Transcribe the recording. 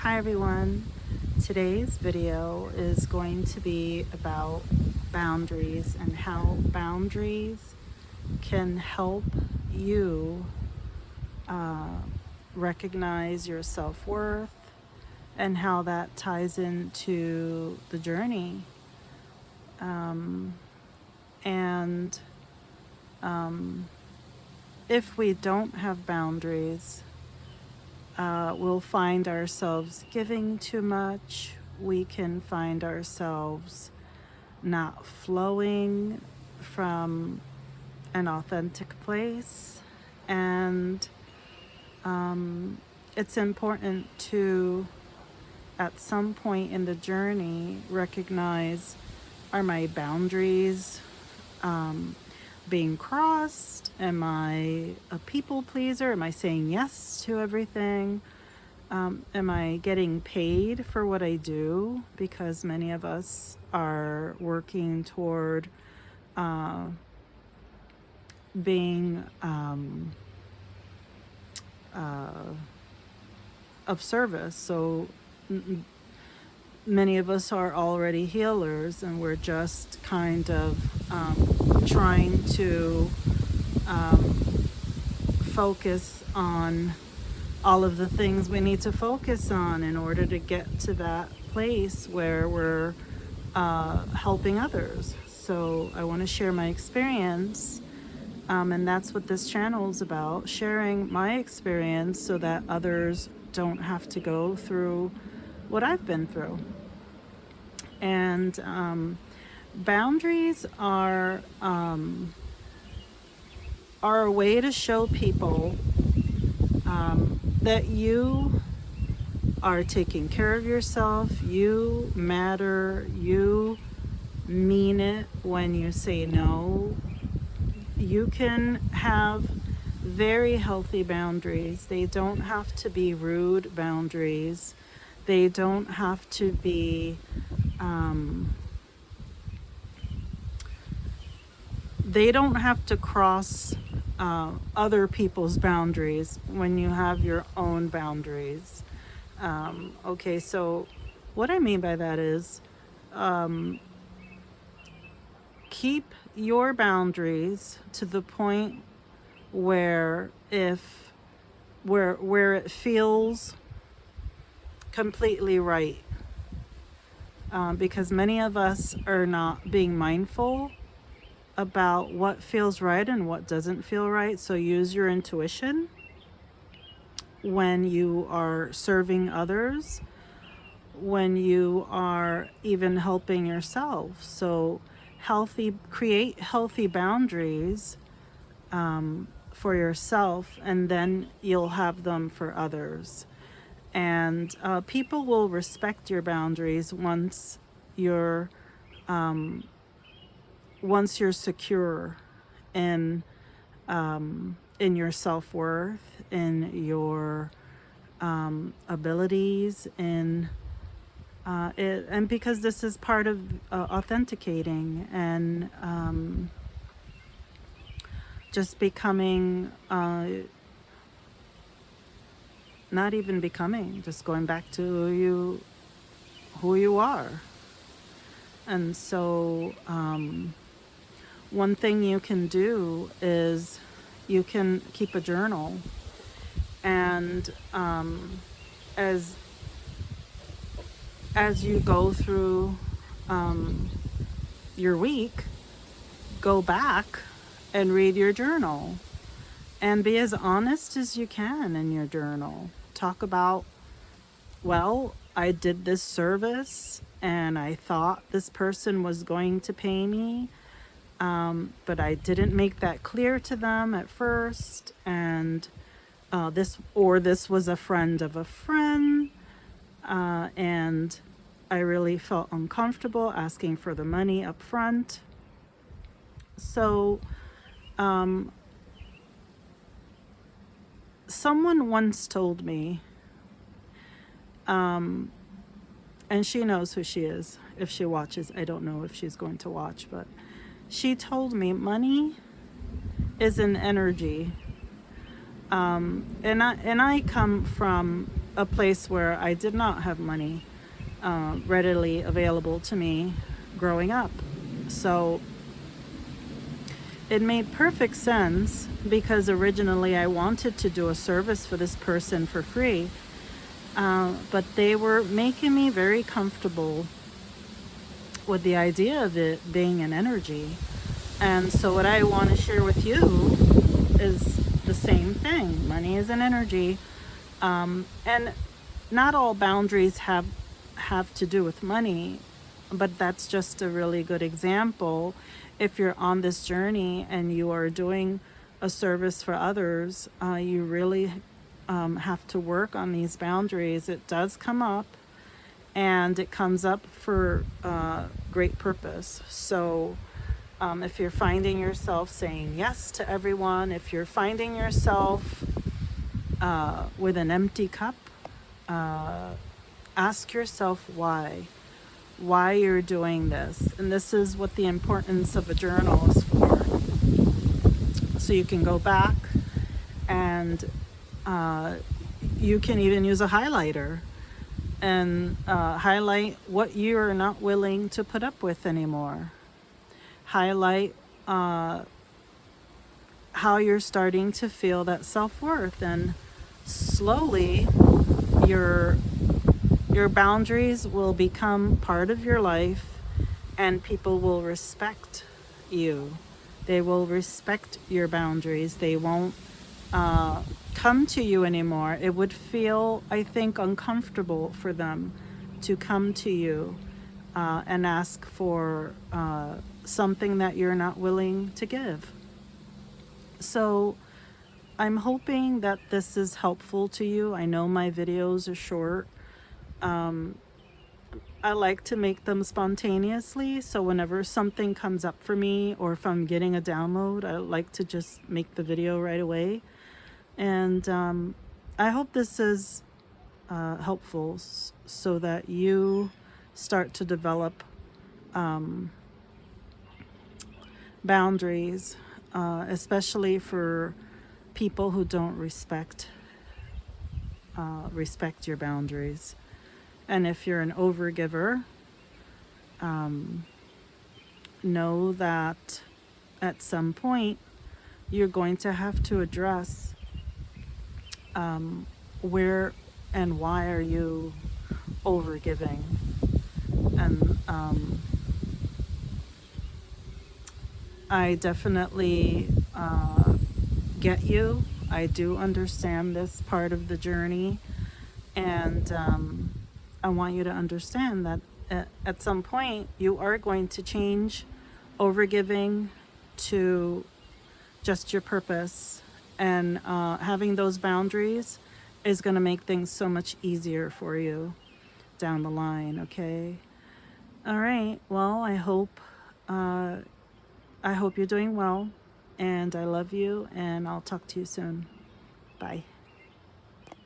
Hi everyone. Today's video is going to be about boundaries and how boundaries can help you recognize your self-worth and how that ties into the journey. And if we don't have boundaries, we'll find ourselves giving too much. We can find ourselves not flowing from an authentic place. And it's important to, at some point in the journey, recognize, are my boundaries being crossed? Am I a people pleaser? Am I saying yes to everything? Am I getting paid for what I do? Because many of us are working toward being of service. So many of us are already healers, and we're just kind of trying to focus on all of the things we need to focus on in order to get to that place where we're helping others. So I want to share my experience, and that's what this channel is about, sharing my experience so that others don't have to go through what I've been through. And boundaries are a way to show people that you are taking care of yourself, you matter, you mean it when you say no. You can have very healthy boundaries. They don't have to be rude boundaries. They don't have to be they don't have to cross other people's boundaries when you have your own boundaries. Okay, so what I mean by that is keep your boundaries to the point where where it feels completely right. Because many of us are not being mindful about what feels right and what doesn't feel right. So use your intuition when you are serving others, when you are even helping yourself. So create healthy boundaries for yourself, and then you'll have them for others. And people will respect your boundaries once you're secure in your self-worth, in your abilities, in and because this is part of authenticating and just becoming, not even becoming, just going back to who you are. And so one thing you can do is you can keep a journal, and as you go through your week, go back and read your journal and be as honest as you can in your journal. Talk about, well, I did this service and I thought this person was going to pay me, but I didn't make that clear to them at first, and this was a friend of a friend, and I really felt uncomfortable asking for the money up front. So someone once told me, and she knows who she is if she watches. I don't know if she's going to watch, but she told me money is an energy. And I come from a place where I did not have money readily available to me growing up. So it made perfect sense, because originally I wanted to do a service for this person for free, but they were making me very comfortable with the idea of it being an energy. And so what I want to share with you is the same thing. Money is an energy, and not all boundaries have to do with money, but that's just a really good example. If you're on this journey and you are doing a service for others, you really have to work on these boundaries. It does come up, and it comes up for great purpose. So if you're finding yourself saying yes to everyone, if you're finding yourself with an empty cup, ask yourself why you're doing this. And this is what the importance of a journal is for. So you can go back, and you can even use a highlighter and highlight what you're not willing to put up with anymore. Highlight how you're starting to feel that self-worth, and slowly your boundaries will become part of your life, and people will respect you. They will respect your boundaries. They won't come to you anymore. It would feel, I think, uncomfortable for them to come to you and ask for something that you're not willing to give. So I'm hoping that this is helpful to you. I know my videos are short. I like to make them spontaneously, so whenever something comes up for me, or if I'm getting a download, I like to just make the video right away. And I hope this is helpful, so that you start to develop boundaries, especially for people who don't respect your boundaries. And if you're an overgiver, know that at some point you're going to have to address where and why are you overgiving. And I definitely get you. I do understand this part of the journey, and I want you to understand that at some point you are going to change overgiving to just your purpose, and having those boundaries is going to make things so much easier for you down the line. Okay. All right. Well, I hope you're doing well, and I love you, and I'll talk to you soon. Bye.